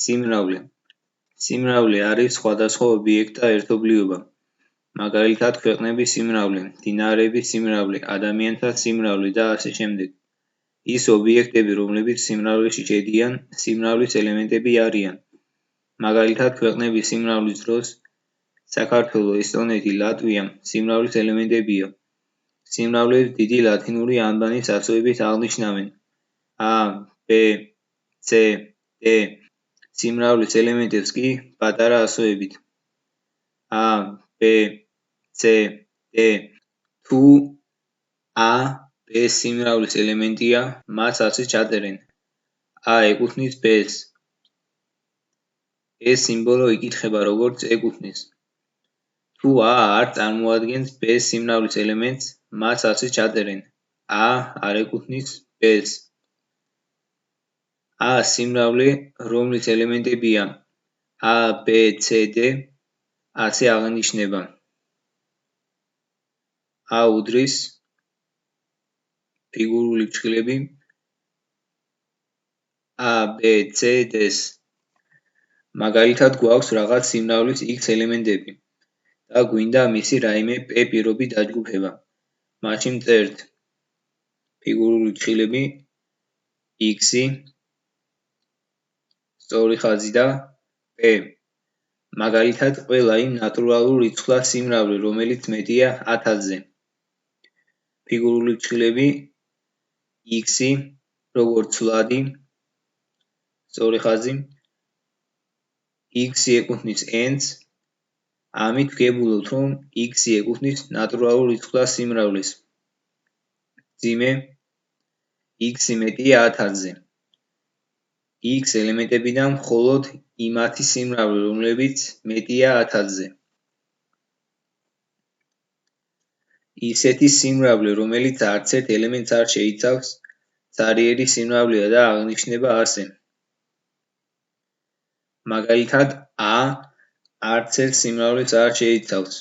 სიმრავლე. სიმრავლე არის სხვადასხვა ობიექტთა ერთობლიობა. მაგალითად, ქვეყნების სიმრავლე, მდინარეების სიმრავლე, ადამიანთა სიმრავლე და ასე შემდეგ. ის ობიექტები, რომლებიც სიმრავლეში შედიან, სიმრავლის ელემენტები არიან. მაგალითად, ქვეყნების სიმრავლის დროს საქართველო, ესტონეთი, ლატვია სიმრავლის ელემენტებია. სიმრავლეს დიდი ლათინური ანბანის ასოებით აღნიშნავენ. A, B, C, D. სიმრავლის ელემენტებს კი პატარა ასოებით. A, B, C, D. თუ A, B სიმრავლის ელემენტია, მას ასე ჩაწერენ. A ეკუთვნის B-ს. ეს სიმბოლო იკითხება როგორც ეკუთვნის. თუ A არ წარმოადგენს B სიმრავლის ელემენტს, მას ასე ჩაწერენ. A არ ეკუთვნის B-ს. A სიმრავლე, რომლის ელემენტებია A, B, C, D, ასე აღინიშნება. A უდრის ფიგურული ფრჩხილები A, B, C, D-ს. მაგალითად, გვაქვს რაღაც სიმრავლის X ელემენტები და გვინდა მისი რაიმე P პირობი დაჯგუფება. მაშინ წერთ ფიგურული ფრჩხილები X-ი, სწორი ხაზი და P. მაგალითად, ყველა იმ ნატურალურ რიცხვთა სიმრავლე, რომელიც მეტია 1000-ზე. ფიგურული ფრჩხილები X-ი, როგორც ვლადი, სწორი ხაზი, X-ი ეკუთვნის N-ს, ამით ვგებულობთ, რომ X-ი ეკუთვნის ნატურალურ რიცხვთა სიმრავლეს. მძიმე, X-ი მეტია 1000-ზე. X ელემენტებიდან მხოლოდ იმათი სიმრავლე, რომლებიც მეტია 1000-ზე. ისეთი სიმრავლე, რომელიც არც ერთ ელემენტს არ შეიცავს, ძლიერი სიმრავლეა და აღინიშნება ასე. მაგალითად, A არც ერთ სიმრავლეს არ შეიცავს.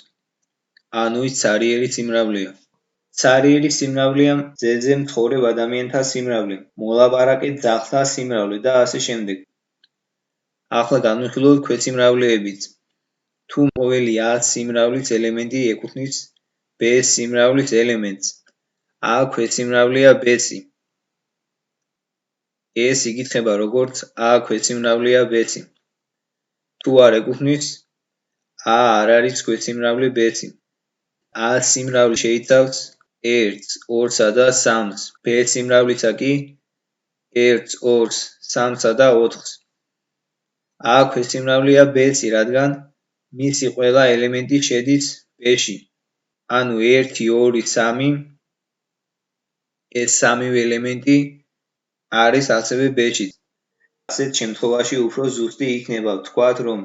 ანუ ის ძლიერი სიმრავლეა. ძლიერი სიმრავლეა მზეზე მცხოვრებ ადამიანთა სიმრავლე, მოლაპარაკე ძაღლთა სიმრავლე და ასე შემდეგ. ახლა განვიხილოთ ქვეციმრავლეებიც. თუ ყოველი A სიმრავლის ელემენტი ეკუთვნის B სიმრავლის ელემენტს, A ქვეციმრავლეა B-ში. ეს იკითხება როგორც A ქვეციმრავლეა B-ში. თუ არ ეკუთვნის, A არ არის ქვეციმრავლე B-ში. A სიმრავლე შეიცავს 1-ს, 2-სა და 3-ს, B სიმრავლისა კი 1-ს, 2-ს, 3-სა და 4-ს. A ქვეციმრავლეა B-ში, რადგან მისი ყველა ელემენტი შედის B-ში. ანუ 1, 2, 3, ეს სამივე ელემენტი არის ასევე B-ში. ასეთ შემთხვევაში უფრო ზუსტი იქნება ვთქვათ, რომ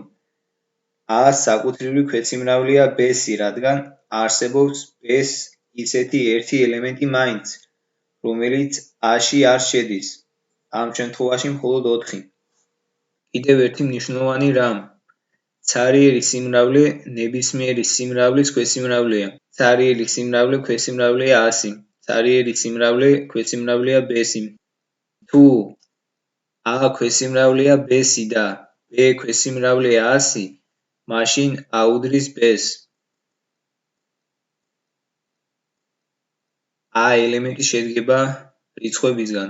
A საკუთრივი ქვეციმრავლეა B-ში, რადგან არსებობს B-ს ისეთი ერთი ელემენტი მაინც, რომელიც A-ში არ შედის. ამ შემთხვევაში მხოლოდ 4. კიდევ ერთი მნიშვნელოვანი რამ. ძლიერი სიმრავლე ნებისმიერი სიმრავლის ქვეციმრავლეა. ძლიერი სიმრავლე ქვეციმრავლეა A-ში. ძლიერი სიმრავლე ქვეციმრავლეა B-ში. თუ A ქვეციმრავლეა B-ში და B ქვეციმრავლეა A-ში, მაშინ A უდრის B-ს. A ელემენტი შედგება რიცხვებისგან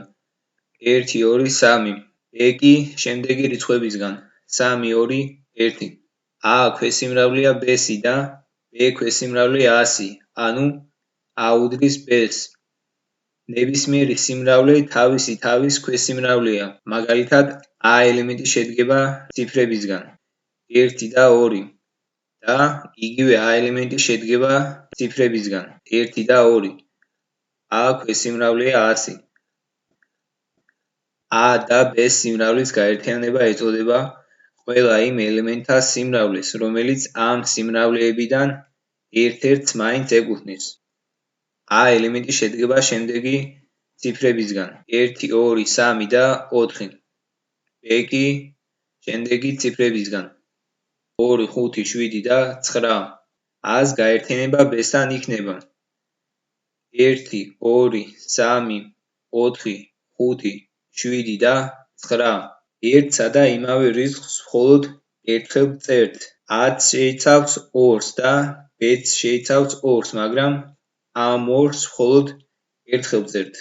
1, 2, 3. B კი შემდეგი რიცხვებისგან 3, 2, 1. A ქვეციმრავლეა B-ში და B ქვეციმრავლეა A-ში, ანუ A უდრის B-ს. ნებისმიერი სიმრავლე თავის ქვეციმრავლეა. მაგალითად, A ელემენტი შედგება ციფრებისგან 1 და 2 და იგივე A ელემენტი შედგება ციფრებისგან 1 და 2. A ქვეციმრავლეა A-ში. A და B სიმრავლის გაერთიანება ეწოდება ყველა იმ ელემენტთა სიმრავლეს, რომელიც ამ სიმრავლეებიდან ერთ-ერთს მაინც ეკუთვნის. A ელემენტი შედგება შემდეგი ციფრებისგან 1, 2, 3 და 4. B კი შემდეგი ციფრებისგან 2, 5, 7 და 9. A-ს გაერთიანება B-სთან იქნება 1, 2, 3, 4, 5, 7 და 9. ერთსა და იმავე რიცხვს მხოლოდ ერთხელ წერთ. 10 შეიცავს 2-ს და b-ც შეიცავს 2-ს, მაგრამ ამ ორს მხოლოდ ერთხელ წერთ.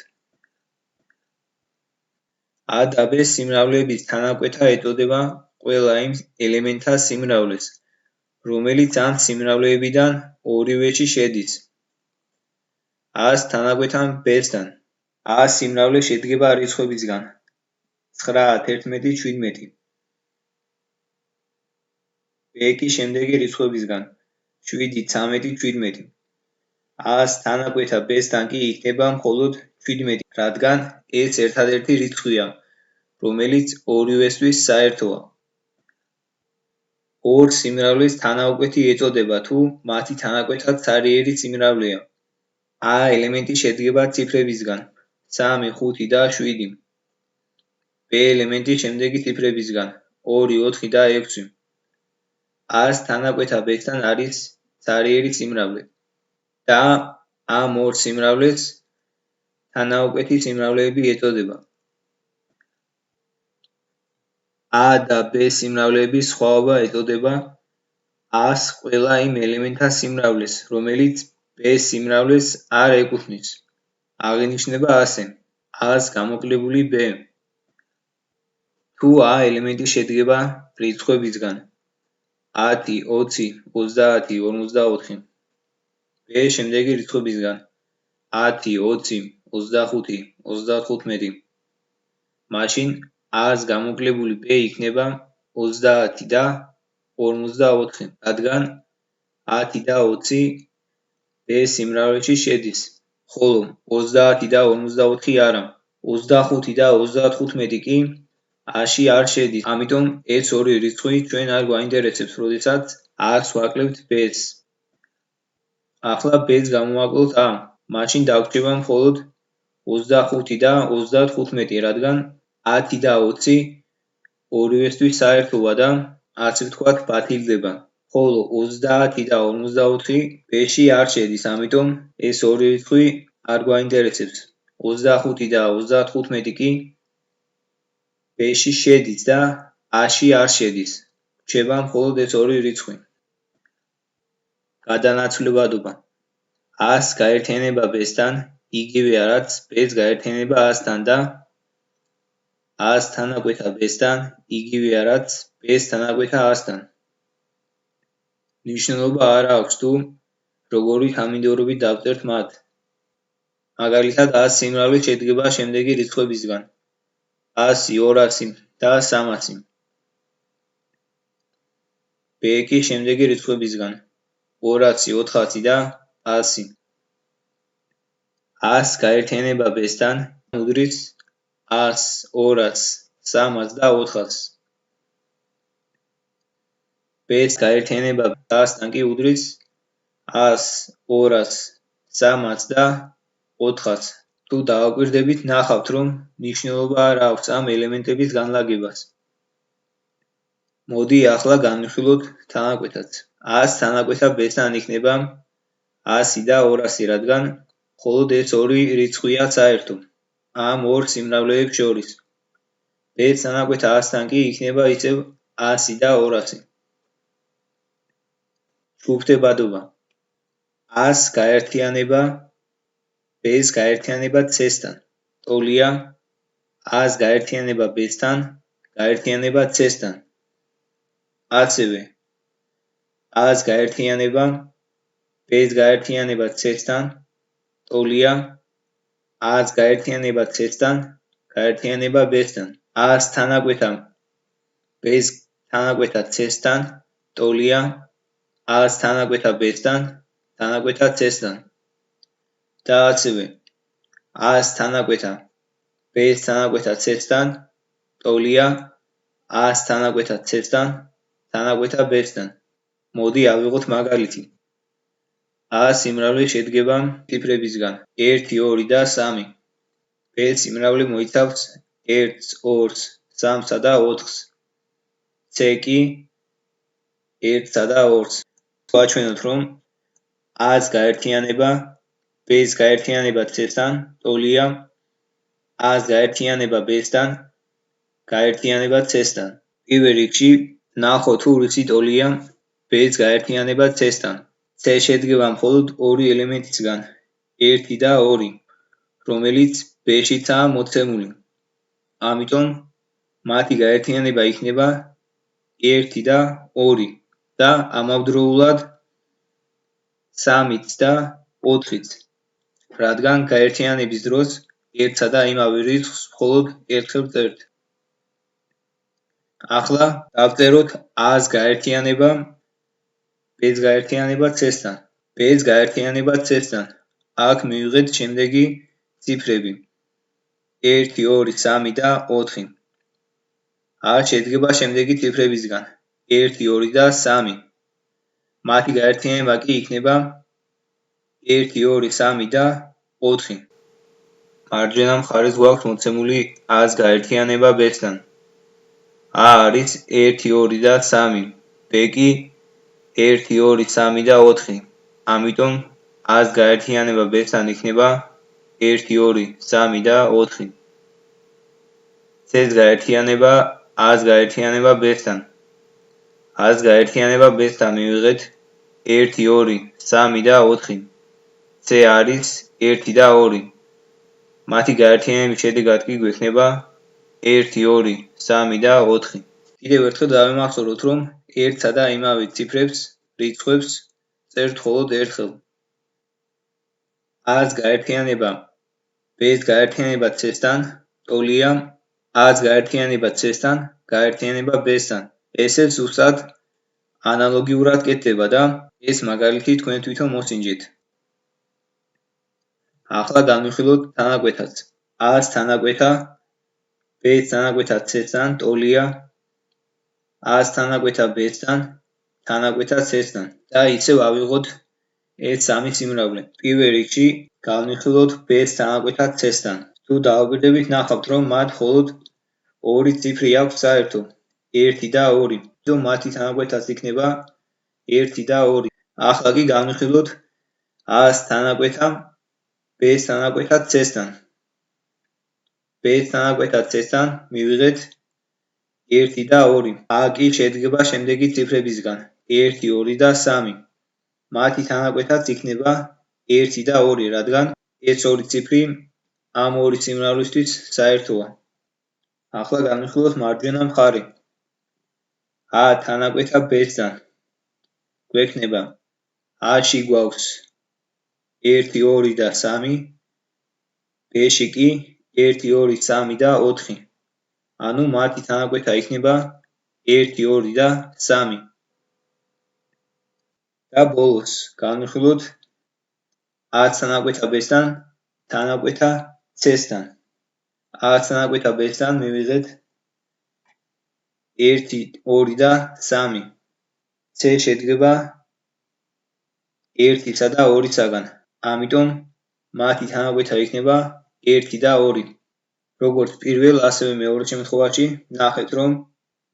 a და b სიმრავლეების თანაკვეთა ეწოდება ყველა იმ ელემენტთა სიმრავლეს, რომელიც ამ სიმრავლეებიდან ორივეში შედის. a-ს თანაკვეთამ b-სთან. a სიმრავლე შედგება რიცხვებისგან 9, 11, 17. b კი შემდეგი რიცხვებისგან 7, 13, 17. a-ს თანაკვეთა b-სთან კი იქნება მხოლოდ 17, რადგან ეს ერთადერთი რიცხვია, რომელიც ორივესთვის საერთოა. ორ სიმრავლეს თანაუკვეთი ეწოდება, თუ მათი თანაკვეთა ცარიერი სიმრავლეა. a ელემენტი შედგება ციფრებისგან 3, 5 და 7. b ელემენტი შემდეგი ციფრებისგან 2, 4 და 6. a-ს თანაკვეთა b-სთან არის ცარიერი სიმრავლე და ამ ორ სიმრავლეს თანაუკვეთი სიმრავლეები ეწოდება. a და b სიმრავლეების სხვაობა ეწოდება a-ს ყველა იმ ელემენტთა სიმრავლეს, რომელიც b სიმრავლეს არ ეკუთვნის. აღინიშნება ასე: a-ს გამოკლებული b. თუ a ელემენტი შედგება რიცხვებისგან 10, 20, 30, 54, b შემდეგი რიცხვებისგან 10, 20, 25, 35, მაშინ a-ს გამოკლებული b იქნება 30 და 44, რადგან 10 და 20 b სიმრავლეში შედის, ხოლო 30 და 44 არა. 25 და 35 კი a-ში არ შედის, ამიტომ ეს ორი რიცხვი ჩვენ არ გვაინტერესებს, როდესაც a-ს ვაკლებთ b-ს. ახლა b-ს გამოვაკლოთ a, მაშინ დაგვრჩება მხოლოდ 25 და 35, რადგან 10 და 20 ორივესთვის საერთოა და ასე ვთქვათ ბათილდება, ხოლო 30 და 44 b-ში არ შედის, ამიტომ ეს ორი რიცხვი არ გვაინტერესებს. 25 და 35 კი b-ში შედის და a-ში არ შედის. რჩება მხოლოდ ეს ორი რიცხვი. გადანაცვლებადობა: a-ს გაერთიანება b-სთან იგივეა, რაც b-ს გაერთიანება a-სთან და a-ს თანაკვეთა b-სთან იგივეა, რაც b-ს თანაკვეთა a-სთან. მნიშვნელობა არ აქვს, თუ როგორი თანმიმდევრობით დავწერთ მათ. მაგალითად, a სიმრავლე შედგება შემდეგი რიცხვებისგან 100, 200 და 300. b კი შემდეგი რიცხვებისგან 200, 400 და 100. a-ს გაერთიანება b-სთან უდრის 100, 200, 300 და 400. b-ს გაერთიანება a-სთან კი უდრის 100, 200, 300 და 400. თუ დავაკვირდებით, ნახავთ, რომ მნიშვნელობა არ აქვს ამ ელემენტების განლაგებას. მოდი ახლა განვიხილოთ თანაკვეთად. a-ს თანაკვეთა b-სთან იქნება 100 და 200, რადგან მხოლოდ ეს ორი რიცხვია საერთო ამ ორ სიმრავლეებს შორის. b-ს თანაკვეთა a-სთან კი იქნება ისევ 100 და 200. ჯგუფდებადობა: a-ს გაერთიანება b-ს გაერთიანება c-სთან ტოლია a-ს გაერთიანება b-სთან გაერთიანება c-სთან. ასევე a-ს გაერთიანება b-ს გაერთიანება c-სთან ტოლია a-ს გაერთიანება c-სთან გაერთიანება b-სთან. a-ს თანაკვეთა b-ს თანაკვეთა c-სთან ტოლია a-ს თანაკვეთა b-სთან თანაკვეთა c-სთან. და ასევე a-ს თანაკვეთა b-ს თანაკვეთა c-სთან ტოლია a-ს თანაკვეთა c-სთან თანაკვეთა b-სთან. მოდი ავიღოთ მაგალითი. a სიმრავლე შედგება ციფრებისგან 1, 2 და 3. b სიმრავლე მოიცავს 1, 2, 3 და 4. c კი 1 და 2. ვაჩვენოთ, რომ a-ს გაერთიანება b-ს გაერთიანება c-სთან ტოლია a-ს გაერთიანება b-სთან გაერთიანება C-სთან. პირველ რიგში ნახოთ თუ რისი ტოლია B-ს გაერთიანება C-სთან. C შედგება მხოლოდ ორი ელემენტისგან, 1 და 2, რომელიც B-შიცაა მოცემული. ამიტომ მათი გაერთიანება იქნება 1 და 2 და ამავდროულად 3-ც და 4-ც, რადგან გაერთიანების დროს ერთსა და იმავე რიცხვს მხოლოდ ერთხელ ვწერთ. ახლა დავწეროთ A-ს გაერთიანება B-ს გაერთიანება C-სთან. B-ს გაერთიანება C-სთან. აქ მივიღეთ შემდეგი ციფრები: 1, 2, 3 და 4. A შედგება შემდეგი ციფრებისგან: 1, 2 და 3. მათი გაერთიანება კი იქნება 1, 2, 3 და 4. მარჯვენა მხარეს გვაქვს მოცემული A-ს გაერთიანება B-სთან. A არის 1, 2 და 3, B კი 1, 2, 3 და 4. ამიტომ A-ს გაერთიანება B-სთან იქნება 1, 2, 3 და 4. C-ს გაერთიანება A-ს გაერთიანება B-სთან. A-ს გაერთიანება B-სთან მივიღეთ 1, 2, 3 და 4. C არის 1 და 2. მათი გაერთიანების შედეგად კი გვექნება 1, 2, 3 და 4. კიდევ ერთხელ დავიმახსოვროთ, რომ ერთსა და იმავე ციფრებს, რიცხვებს წერთ მხოლოდ ერთხელ. A-ს გაერთიანება B-ს გაერთიანება C-სთან ტოლია A-ს გაერთიანება C-სთან გაერთიანება B-სთან. ესე ზუსტად ანალოგიურად კეთდება და ეს მაგალითი თქვენ თვითონ მოსინჯეთ. ახლა განვიხილოთ თანაკვეთას. A-ს თანაკვეთა B-ს თანაკვეთა C-სთან ტოლია A-ს თანაკვეთა B-სთან თანაკვეთა C-სთან და ისევ ავიღოთ ეს სამი სიმრავლე. პირველ რიგში განვიხილოთ B-ს თანაკვეთა C-სთან. თუ დაუკვირდებით, ნახავთ, რომ მათ მხოლოდ ორი ციფრი აქვს საერთო, 1 და 2. თუმცა მათი თანაკვეთაც იქნება 1 და 2. ახლა კი განვიხილოთ A-ს თანაკვეთა B-ს თანაკვეთა C-სთან. B-ს თანაკვეთა C-სთან მივიღეთ 1 და 2. A კი შედგება შემდეგი ციფრებისგან: 1, 2 და 3. მათი თანაკვეთაც იქნება 1 და 2, რადგან ეს ორი ციფრი ამ ორი სიმრავლისთვის საერთოა. ახლა განვიხილოთ მარჯვენა მხარე. A თანაკვეთა B-სთან გვექნება A-ში გვაქვს 1, 2 და 3, B-ში კი 1, 2, 3 და 4. ანუ მათი თანაკვეთა იქნება 1, 2 და 3. და ბოლოს განვიხილოთ A-ს თანაკვეთა B-სთან თანაკვეთა C-სთან. A-ს თანაკვეთა B-სთან მივიღეთ 1, 2 და 3. C შედგება 1-სა და 2-საგან. ამიტომ მათი თანაკვეთა იქნება 1 და 2. როგორც პირველ, ასევე მეორე შემთხვევაში ნახეთ, რომ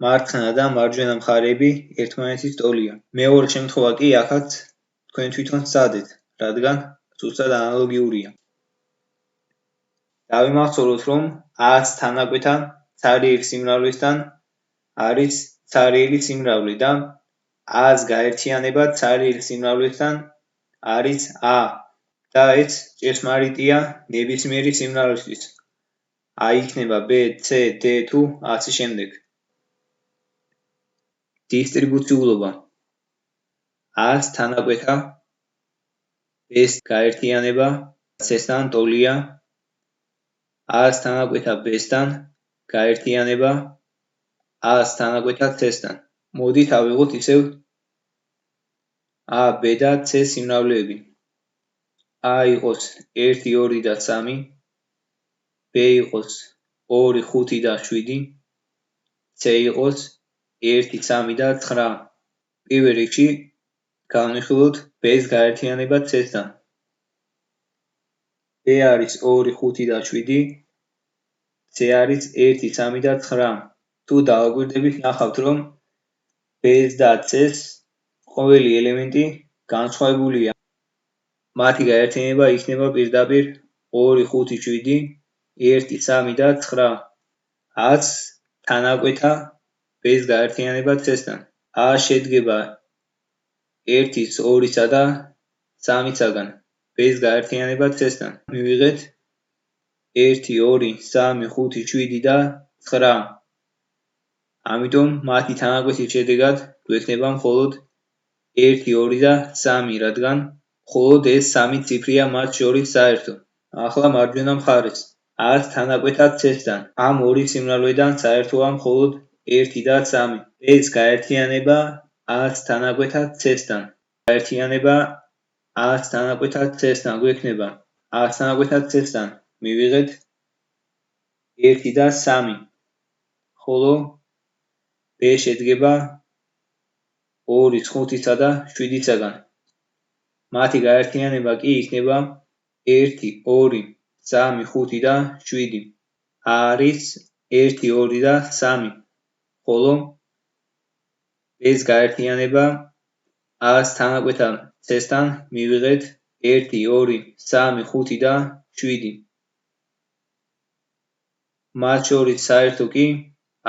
მარცხენა და მარჯვენა მხარეები ერთმანეთის ტოლია. მეორე შემთხვევა კი აქაც თქვენ თვითონ სცადეთ, რადგან ზუსტად ანალოგიურია. დავიმახსოვროთ, რომ A-ს თანაკვეთა ცარიელი სიმრავლესთან არის ცარიელი სიმრავლე და A-ს გაერთიანება ცარიელი სიმრავლესთან არის A და ეს ჭეშმარიტია ნებისმიერი სიმრავლისთვის. A იქნება B, C, D თუ ასე შემდეგ. დისტრიბუციულობა. A-ს თანაკვეთა B-ს გაერთიანება C-სთან ტოლია A-ს თანაკვეთა B-სთან გაერთიანება A-ს თანაკვეთა C-სთან. მოდით ავიღოთ ისევ A, B და C სიმრავლეები. A იყოს 1, 2 და 3, B იყოს 2, 5 და 7, C იყოს 1, 3 და 9. პირველ რიგში განვიხილოთ B-ს გაერთიანება C-სთან. B არის 2, 5 და 7, C არის 1, 3 და 9. თუ დავაკვირდებით, ნახავთ, რომ B-ს და C-ს ყოველი ელემენტი განსხვავებულია. მათი გაერთიანება იქნება პირდაპირ 2, 5, 7, 1, 3 და 9. A-ს თანაკვეთა b-ს გაერთიანება c-სთან. a შედგება 1-ის, 2-ისა და 3-ისაგან. b-ს გაერთიანება c-სთან. მივიღეთ 1, 2, 3, 5, 7 და 9. ამიტომ მათი თანაკვეთის შედეგად გვექნება მხოლოდ 1, 2 და 3, რადგან მხოლოდ ეს 3 ციფრია მათ შორის საერთო. ახლა მარჯვენა მხარეს. a-ს თანაკვეთა c-სთან. ამ ორი სიმრავლედან საერთოა მხოლოდ 1 და 3. b-ს გაერთიანება a-ს თანაკვეთა c-სთან. გაერთიანება a-ს თანაკვეთა c-სთან გვექნება a-ს თანაკვეთა c-სთან მივიღეთ 1 და 3, ხოლო b შედგება 2, 5-ისა და 7-ისაგან. მათი გაერთიანება კი იქნება 1, 2, 3, 5 და 7. არის 1, 2 და 3, ხოლო b-ს გაერთიანება a-ს თანაკვეთა c-სთან მივიღეთ 1, 2, 3, 5 და 7. მათ შორის საერთო კი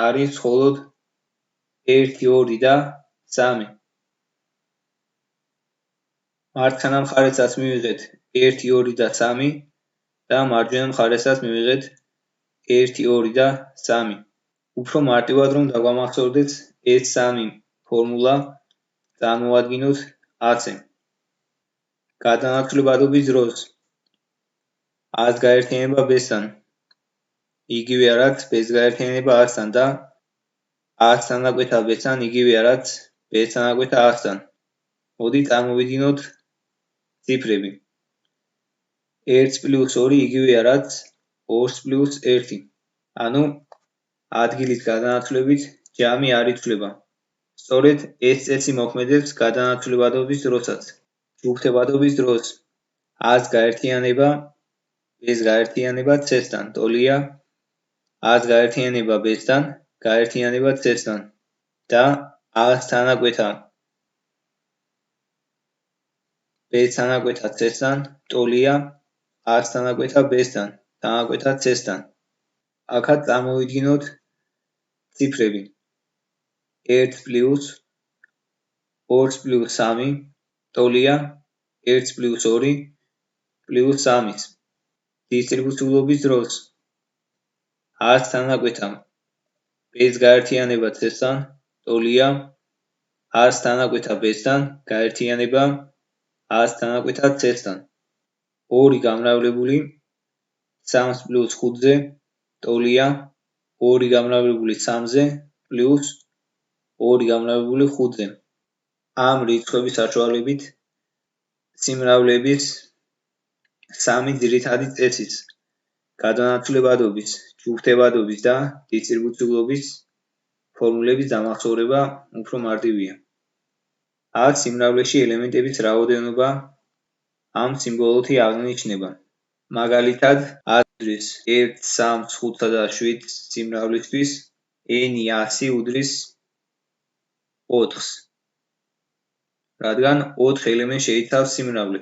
არის მხოლოდ 1, 2 და 3. მარცხენა მხარესაც მივიღეთ 1, 2 და 3 და მარჯვენა მხარესაც მივიღეთ 1, 2 და 3. უფრო მარტივად რომ დაგვამახსოვრდეთ ეს 3 ფორმულა, წარმოვადგინოთ a-ზე. გადანაცვლებადობის დროს a-ს გაერთიანება b-სთან იგივეა რაც b-ს გაერთიანება a-სთან და a-ს თანაკვეთა b-სთან იგივეა რაც b-ს თანაკვეთა a-სთან. მოდით წარმოვიდგინოთ ციფრები. 1 + 2 იგივეა რაც 2 + 1. ანუ ადგილის გადანაცვლებით ჯამი არ იცვლება. სწორედ ეს წესი მოქმედებს გადანაცვლებადობის დროსაც. ჯგუფთებადობის დროს a-ს გაერთიანება b-ს გაერთიანება c-სთან ტოლია, a-ს გაერთიანება b-სთან გაერთიანება c-სთან და a-ს თანაკვეთა b-ს თანაკვეთა c-სთან ტოლია, a-ს თანაკვეთა b-სთან თანაკვეთა c-სთან. აქაც წარმოვიდგინოთ ციფრები. 1 + 2 + 3 ტოლია 1 + 2 + 3. დისტრიბუციულობის დროს a-ს თანაკვეთა b-ს გაერთიანება c-სთან ტოლია a-ს თანაკვეთა b-სთან გაერთიანება a-ს თანაკვეთა c-სთან. 2 გამრავლებული 3 + 5-ზე ტოლია 2 გამრავლებული 3-ზე პლუს 2 გამრავლებული 5-ზე. ამ რიცხვების საშუალებით სიმრავლეების 3 ძირითადი წესის გადანაცვლებადობის, ჯგუფთებადობის და დისტრიბუციულობის ფორმულების დამახსოვრება უფრო მარტივია. აქ სიმრავლეში ელემენტების რაოდენობა ამ სიმბოლოთი აღინიშნება. მაგალითად, უდრის 1, 3, 5 და 7 სიმრავლისთვის n-ი 100 უდრის 4-ს, რადგან 4 ელემენტს შეიცავს სიმრავლე.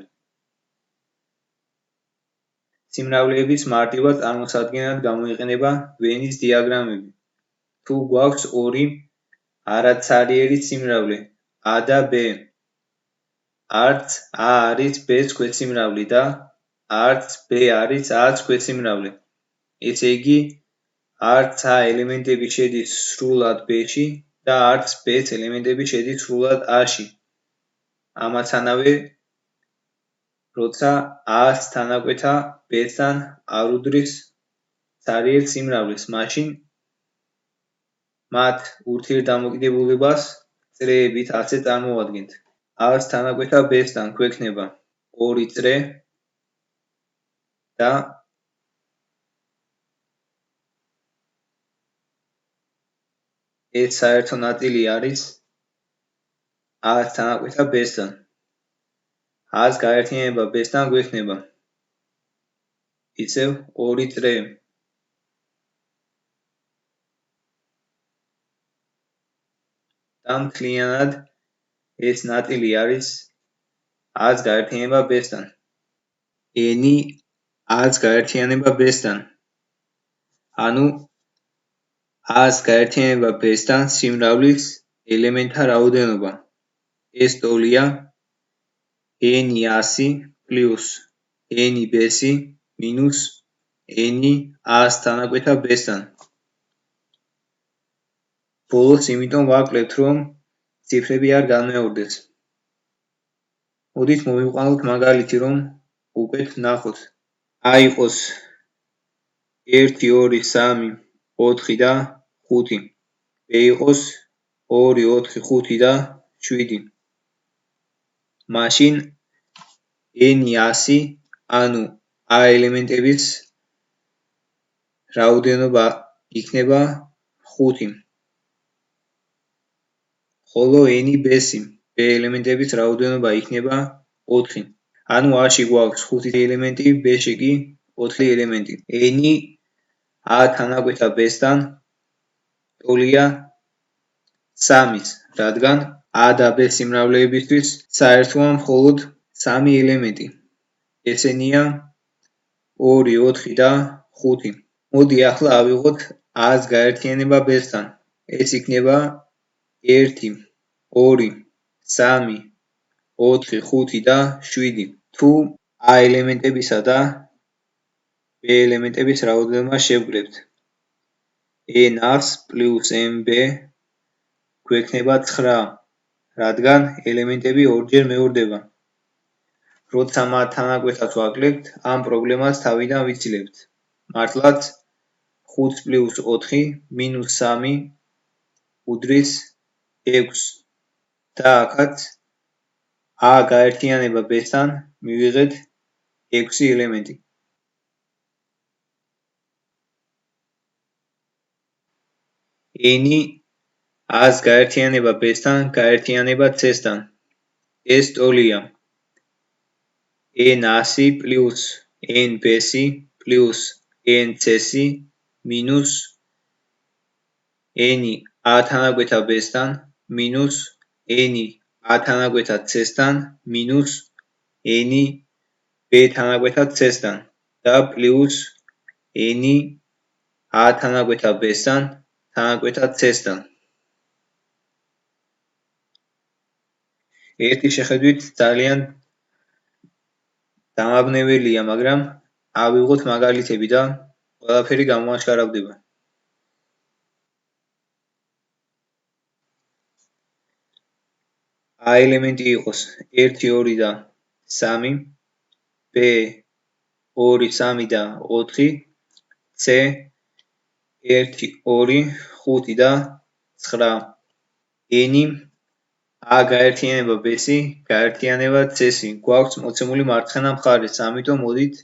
სიმრავლეების მარტივად წარმოსადგენად გამოიყენება ვენის დიაგრამები. თუ გვაქვს 2 არაცალიერი სიმრავლე a და b, არც a არის b-ს ქვეციმრავლე და არც b არის a-ს ქვეციმრავლე. ესე იგი, არც a ელემენტები შედის სრულად b-ში და არც b-ს ელემენტები შედის სრულად a-ში. ამათანავე, როცა a-ს თანაკვეთა b-სთან არ უდრის ცალიერ სიმრავლეს, მაშინ მათ ურთიერთდამოკიდებულებას წრეებით ასე წარმოვადგენთ. a-ს თანაკვეთა b-სთან გვექნება 2 წრე და ეს საერთო ნაწილი არის a-ს თანაკვეთა b-სთან. a-ს გაერთიანება b-სთან გვექნება ისევ 2 წრე. და მთლიანად ეს ნაწილი არის a-ს გაერთიანება b-სთან. n-ი a-ს გაერთიანება b-სთან. ანუ A-ს გაერთიანება B-სთან სიმრავლის ელემენტთა რაოდენობა. ეს ტოლია n-ი 100 პლუს n-ი B-სი მინუს n-ი A-ს თანაკვეთა B-სთან. ბოლოს იმიტომ ვაკლებთ, რომ ციფრები არ განმეორდეს. მოდით მოვიყვანოთ მაგალითი, რომ უკეთ ვნახოთ. A იყოს 1, 2, 3, 4 და 5. B იყოს 2, 4, 5 და 7. მაშინ n-ი 100, ანუ A ელემენტების რაოდენობა იქნება 5. ხოლო n-ი B-სი, B ელემენტების რაოდენობა იქნება 4. ანუ A-ში გვაქვს 5 ელემენტი, B-ში კი 4 ელემენტი. n-ი A თანაკვეთა B-სთან ტოლია 3-ის, რადგან A და B სიმრავლეებისთვის საერთოა მხოლოდ 3 ელემენტი. ესენია 2, 4 და 5. მოდი ახლა ავიღოთ A-ს გაერთიანება B-სთან. ეს იქნება 1, 2, 3, 4, 5 და 7. თუ A ელემენტებისა და B ელემენტების რაოდენობას შევკრებთ, n-ას პლუს n-b გვექნება 9, რადგან ელემენტები ორჯერ მეორდება. როცა მათ თანაკვეთას ვაკლებთ, ამ პრობლემას თავიდან ვიცილებთ. მართლაც 5 პლუს 4 მინუს 3 უდრის 6. და აქაც A გაერთიანება B-სთან მივიღეთ 6 ელემენტი. n-ი A-ს გაერთიანება B-სთან გაერთიანება C-სთან. ეს ტოლია n-100 პლუს n-B-სი პლუს n-C-სი მინუს n-ი A თანაკვეთა B-სთან მინუს n-ი A თანაკვეთა C-სთან მინუს n-ი B თანაკვეთა C-სთან და პლუს n-ი A თანაკვეთა B-სთან თანაკვეთა C-სთან. ერთი შეხედვით ძალიან დამაბნეველია, მაგრამ ავიღოთ მაგალითები და ყველაფერი გამოაშკარავდება. A ელემენტი იყოს 1, 2 და 3, B 2, 3 და 4, C 1, 2, 5 და 9. n-ი A გაერთიანება B-სი გაერთიანება C-სი გვაქვს მოცემული მარცხენა მხარეს, ამიტომ მოდით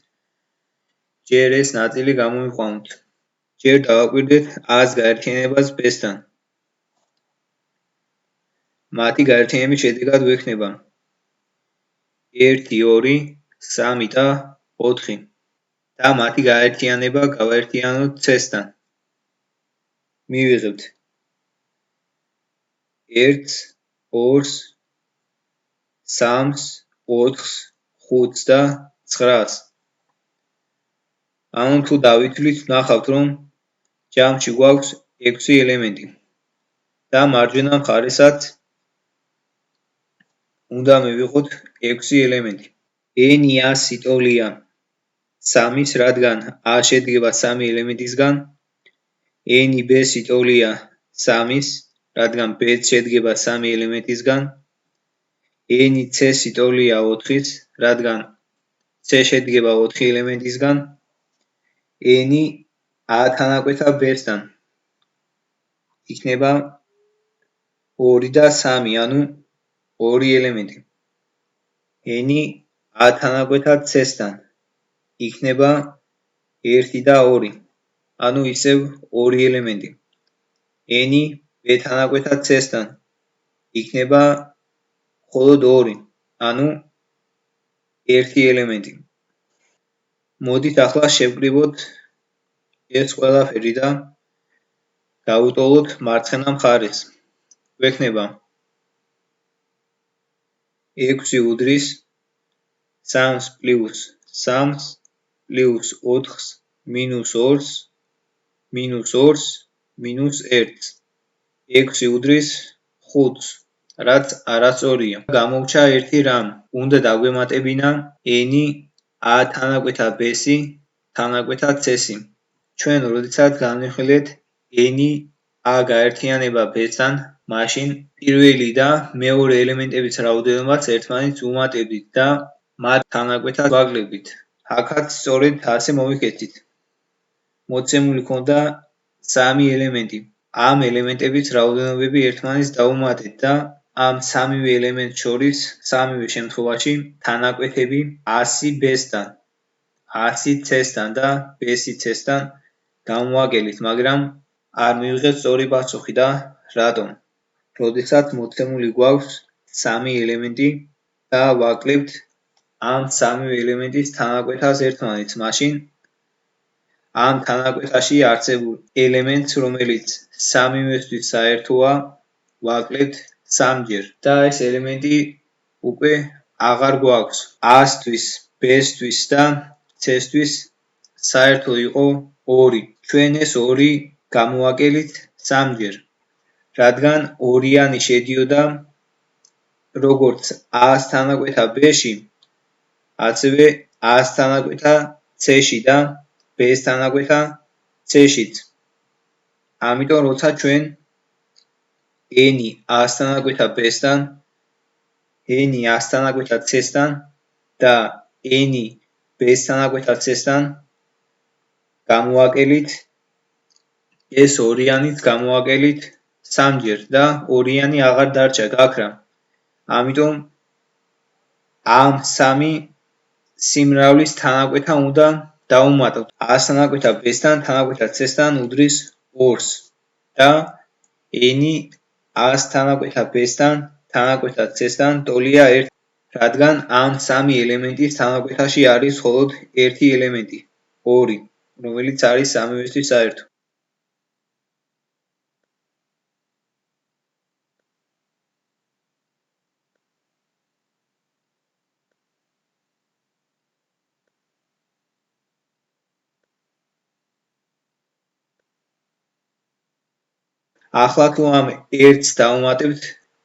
ჯერ ეს ნაწილი გამოვიყვანოთ. ჯერ დავაკვირდეთ A-ს გაერთიანებას B-სთან. მათი გაერთიანების შედეგად გვექნება 1, 2, 3 და 4 და მათი გაერთიანება გავაერთიანოთ C-სთან. მივიღებთ 1, 2, 3, 4, 5 და 9. ანუ თუ დავითვლით, ვნახავთ, რომ ჯამში გვაქვს 6 ელემენტი და მარჯვენა მხარესაც უნდა მივიღოთ 6 ელემენტი. n-ი 100 ტოლია 3-ის, რადგან A შედგება 3 ელემენტისგან, n-ი B-სი ტოლია 3-ის, რადგან B შედგება 3 ელემენტისგან, n-ი C-სი ტოლია 4-ის, რადგან C შედგება 4 ელემენტისგან, n-ი A თანაკვეთა B-სთან იქნება 2 და 3, ანუ 2 ელემენტი. n-ი A თანაკვეთა C-სთან იქნება 1 და 2, ანუ ისევ 2 ელემენტი. n-ი B თანაკვეთა C-სთან იქნება მხოლოდ 2, ანუ 1 ელემენტი. მოდით ახლა შევკრიბოთ ეს ყველაფერი და გავუტოლოთ მარცხენა მხარეს. გვექნება 6 უდრის 3 პლუს 3 პლუს 4 მინუს 2 მინუს 2 -1-ს, 6 უდრის 5-ს, რაც არასწორია. გამოვრჩა ერთი რამ. უნდა დაგვემატებინა n a თანაკვეთა b-სი თანაკვეთა c-სი. ჩვენ როდესაც განვიხილეთ n a გაერთიანება b-სთან, მაშინ პირველი და მეორე ელემენტების რაოდენობაც ერთმანეთს ვუმატებდით და მათ თანაკვეთად ვაკლებდით. აქაც სწორედ ასე მოვიქცეთ. მოცემული ჰქონდა 3 ელემენტი. ამ ელემენტების რაოდენობები ერთმანეთს დავუმატეთ და ამ სამივე ელემენტს შორის სამივე შემთხვევაში თანაკვეთები 100 b-სთან, 100 c-სთან და b-ი c-სთან გამოვაკელით, მაგრამ არ მივიღეთ სწორი პასუხი და რატომ? როდესაც მოცემული გვაქვს 3 ელემენტი და ვაკლებთ ამ სამივე ელემენტის თანაკვეთას ერთმანეთს, მაშინ ამ თანაკვეთაში არსებულ ელემენტს, რომელიც სამივესთვის საერთოა, ვაკლებთ 3-ჯერ და ეს ელემენტი უკვე აღარ გვაქვს. A-სთვის, B-სთვის და C-სთვის საერთო იყო 2. ჩვენ ეს 2 გამოვაკელით 3-ჯერ. რადგან ორიანი შედიოდა როგორც A-ს თანაკვეთა B-ში, ასევე A-ს თანაკვეთა C-ში და B-ს თანაკვეთა C-შიც. ამიტომ როცა ჩვენ n A-ს თანაკვეთა B-სთან, n A-ს თანაკვეთა C-სთან და n B-ს თანაკვეთა C-სთან გამოვაკელით, ეს ორიანიც გამოვაკელით 3-ჯერ და ორიანი აღარ დარჩა გაქრა. ამიტომ ამ 3 სიმრავლის თანაკვეთა უნდა დავუმატოთ. A-ს თანაკვეთა B-სთან, თანაკვეთა C-სთან უდრის 2-ს და n A-ს თანაკვეთა B-სთან, თანაკვეთა C-სთან ტოლია 1, რადგან ამ 3 ელემენტის თანაკვეთაში არის მხოლოდ ერთი ელემენტი, 2, რომელიც არის სამივესთვის საერთო. ახლა თუ ამ 1-ს დავუმატებთ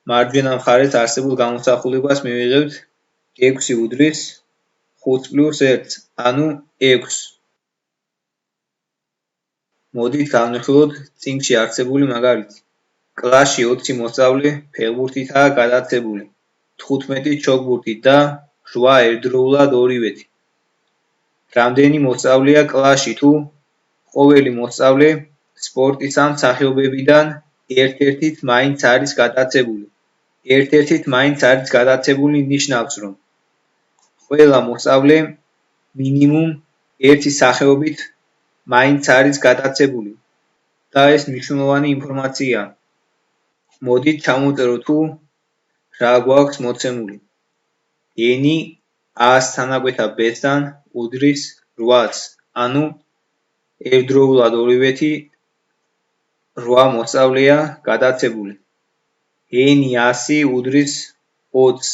მარჯვენა მხარეს არსებულ გამოსახულებას მივიღებთ 6 უდრის 5 + 1, ანუ 6. მოდით განვიხილოთ წიგნში არსებული მაგალითი. კლასში 20 მოსწავლე ფეხბურთითაა გადაცებული, 15 ჩოგბურთით და 8 ერთდროულად ორივეთი. რამდენი მოსწავლეა კლასში თუ ყოველი მოსწავლე სპორტის ამ სახეობებიდან ერთ-ერთით მაინც არის გადაცებული. ერთ-ერთით მაინც არის გადაცებული ნიშნავს, რომ ყველა მოსწავლე მინიმუმ ერთი სახეობით მაინც არის გადაცებული და ეს მნიშვნელოვანი ინფორმაცია. მოდით ჩამოვწეროთ თუ რა გვაქვს მოცემული. n A-ს თანაკვეთა B-სთან უდრის 8-ს, ანუ ერთდროულად ორივეთი 8 მოსწავლეა გადაცებული. n A-სი უდრის 20-ს,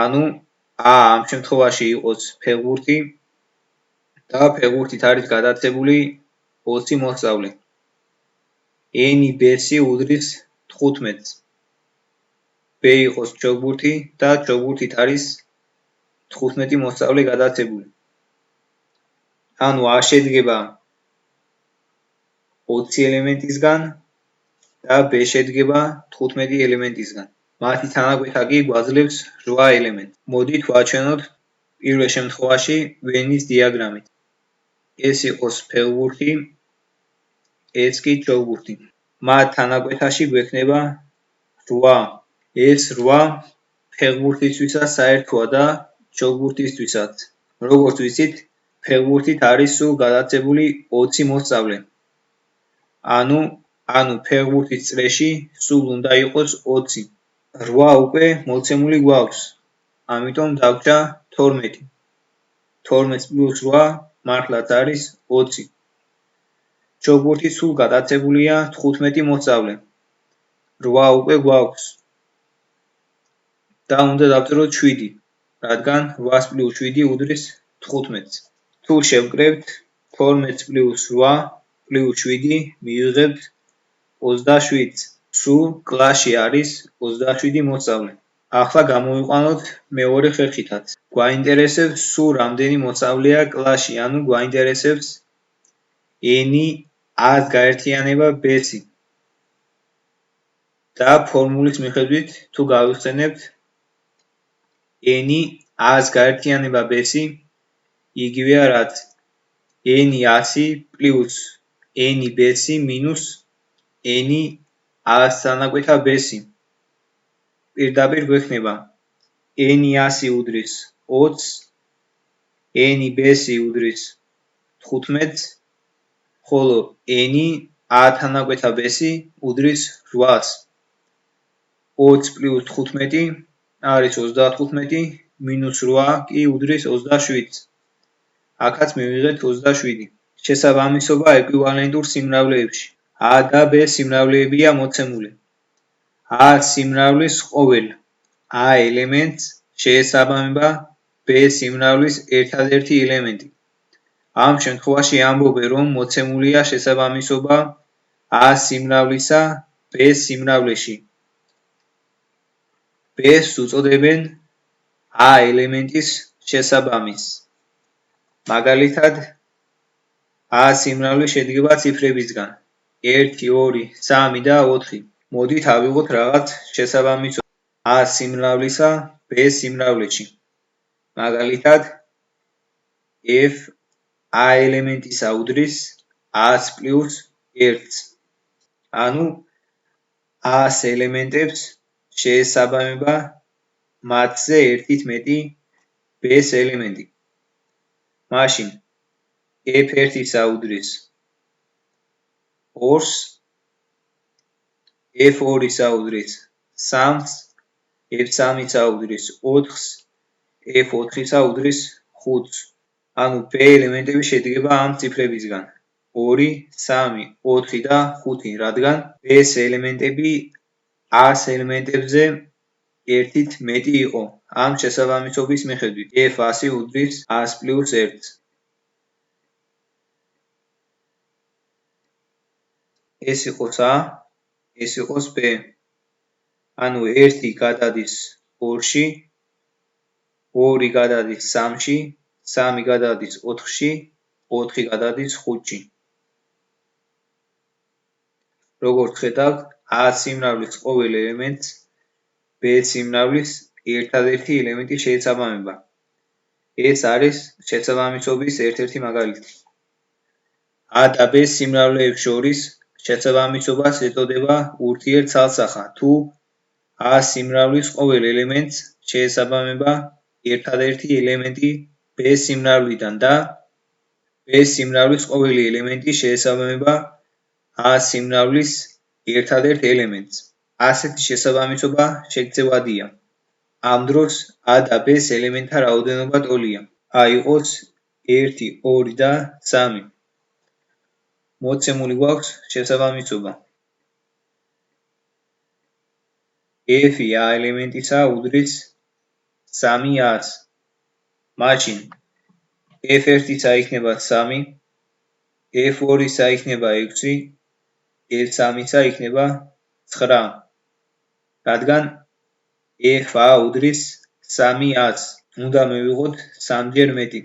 ანუ A ამ შემთხვევაში იყოს ფეხბურთი და ფეხბურთით არის გადაცებული 20 მოსწავლე. n B-სი უდრის 15-ს. B იყოს ჩოგბურთი და ჩოგბურთით არის 15 მოსწავლე გადაცებული. ანუ A შედგება 20 ელემენტისგან და B შედგება 15 ელემენტისგან. მათი თანაკვეთა კი გვაძლევს 8 ელემენტს. მოდით ვაჩვენოთ პირველ შემთხვევაში ვენის დიაგრამით. ეს იყოს ფეხბურთი, ეს კი ჩოგბურთი. მათ თანაკვეთაში გვექნება 8. ეს 8 ფეხბურთისთვისაც საერთოა და ჩოგბურთისთვისაც. როგორც ვიცით, ფეხბურთით არის სულ გადაცებული 20 მოსწავლე. ანუ ფეხბურთის წრეში სულ უნდა იყოს 20. 8 უკვე მოცემული გვაქვს. ამიტომ დაგვრჩა 12. 12 + 8 მართლაც არის 20. ჩოგბურთის სულ გადაცებულია 15 მოსწავლე. 8 უკვე გვაქვს. და უნდა დავწეროთ 7, რადგან 8 + 7 უდრის 15-ს. თუ შევკრებთ 12 + 8 პლუს 7 მივიღებთ 27. სულ კლასში არის 27 მოსწავლე. ახლა გამოვიყვანოთ მეორე ხერხითაც. გვაინტერესებს სულ რამდენი მოსწავლეა კლასში, ანუ გვაინტერესებს n-ი A-ს გაერთიანება B-ს. და ფორმულის მიხედვით თუ გავიხსენებთ n-ი A-ს გაერთიანება B-ს იგივეა რაც n-ი 100 პლუს n-ი B-ს მინუს n-ი A-ს თანაკვეთა B-ს. პირდაპირ გვექნება n-ი 100 უდრის 20, n-ი B-ს უდრის 15, ხოლო n-ი A თანაკვეთა B-ს უდრის 800. 20 პლუს 15 არის 35, მინუს 8 კი უდრის 27. აქაც მივიღეთ 27. შესაბამისობა ეკვივალენტურ სიმრავლეებში. A და B სიმრავლეებია მოცემული. A სიმრავლის ყოველ A ელემენტს შეესაბამება B სიმრავლის ერთადერთი ელემენტი. ამ შემთხვევაში ამბობენ, რომ მოცემულია შესაბამისობა A სიმრავლისა B სიმრავლეში. B-ს უწოდებენ A ელემენტის შესაბამის. მაგალითად, A სიმრავლე შედგება ციფრებისგან 1, 2, 3 და 4. მოდით ავიღოთ რაღაც შესაბამისობა A სიმრავლისა B სიმრავლეში. მაგალითად, F A ელემენტისა უდრის A-ს პლუს 1-ს. ანუ A-ს ელემენტებს შეესაბამება მათზე ერთით მეტი B-ს ელემენტი. მაშინ F1-ისა უდრის 2-ს, F2-ისა უდრის 3-ს, F3-ისა უდრის 4-ს, F4-ისა უდრის 5-ს. ანუ B ელემენტები შედგება ამ ციფრებისგან 2, 3, 4 და 5, რადგან B-ს ელემენტები A-ს ელემენტებზე ერთით მეტი იყო. ამ შესაბამისობის მიხედვით F100 უდრის A-ს პლუს 1-ს. ეს იყოს A, ეს იყოს B. ანუ 1 გადადის 2-ში, 2 გადადის 3-ში, 3 გადადის 4-ში, 4 გადადის 5-ში. როგორც ხედავთ, A სიმრავლის ყოველ ელემენტს B სიმრავლის ერთადერთი ელემენტი შეესაბამება. ეს არის შესაბამისობის ერთ-ერთი მაგალითი. A და B სიმრავლეებს შორის შესაბამისობას ეწოდება ურთიერთცალსახა, თუ A სიმრავლის ყოველ ელემენტს შეესაბამება ერთადერთი ელემენტი B სიმრავლიდან და B სიმრავლის ყოველი ელემენტი შეესაბამება A სიმრავლის ერთადერთ ელემენტს. ასეთი შესაბამისობა შეგრძევადია. ამ დროს A და B-ს ელემენტთა რაოდენობა ტოლია. A იყოს 1, 2 და 3. მოცემული გვაქვს შესაბამისობა. F-ი A ელემენტისა უდრის 3 A-ს. მაშინ F1-ისა იქნება 3, F2-ისა იქნება 6, F3-ისა იქნება 9. რადგან F-A უდრის 3 A-ს, უნდა მივიღოთ 3-ჯერ მეტი.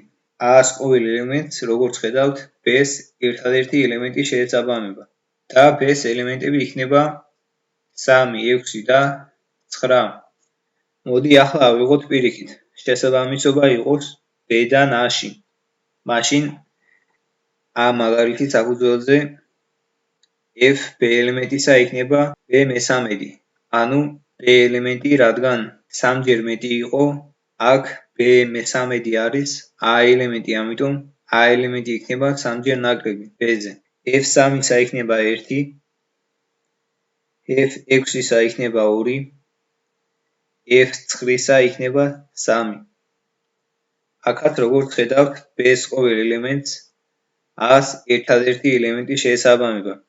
A-ს ყოველ ელემენტს, როგორც ხედავთ, B-ს ერთადერთი ელემენტი შეესაბამება და B-ს ელემენტები იქნება 3, 6 და 9. მოდი ახლა ავიღოთ პირიქით. შესაბამისობა იყოს B-დან A-ში. მაშინ ამ მაგალითის საფუძველზე F B ელემენტისა იქნება B მესამედი. ანუ B ელემენტი, რადგან 3-ჯერ მეტი იყო, აქ B მესამედი არის A ელემენტი, ამიტომ A ელემენტი იქნება 3-ჯერ ნაკლები B-ზე. F3-ისა იქნება 1, F6-ისა იქნება 2, F9-ისა იქნება 3. აქაც როგორც ხედავთ, B-ს ყოველ ელემენტს A-ს ერთადერთი ელემენტი შეესაბამება.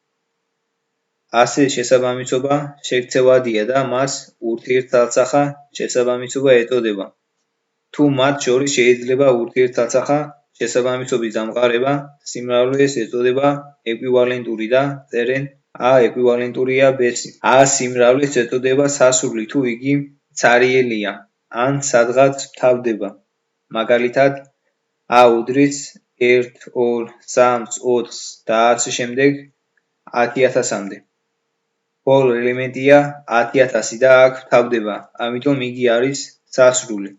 ასე შესაბამისობა შეგრძევადია და მას ურთიერთცალსახა შესაბამისობა ეწოდება. თუ მათ შორის შეიძლება ურთიერთცალსახა შესაბამისობის დამყარება სიმრავლეს ეწოდება ეკვივალენტური და წერენ A ეკვივალენტურია B-ს. A სიმრავლეს ეწოდება სასრული თუ იგი ცარიელია ან სადღაც თავდება. მაგალითად, A უდრის 1, 2, 3, 4 და ასე შემდეგ 10,000-მდე. ბოლო ელემენტია 10,000 და აქ თავდება, ამიტომ იგი არის სასრული.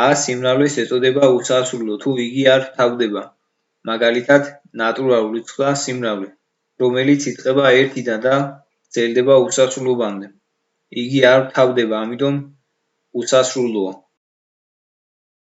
A სიმრავლეს ეწოდება უსასრულო თუ იგი არ თავდება. მაგალითად, ნატურალური ცხრა სიმრავლე, რომელიც იწყება 1-დან და გრძელდება უსასრულობამდე. იგი არ თავდება, ამიტომ უსასრულოა.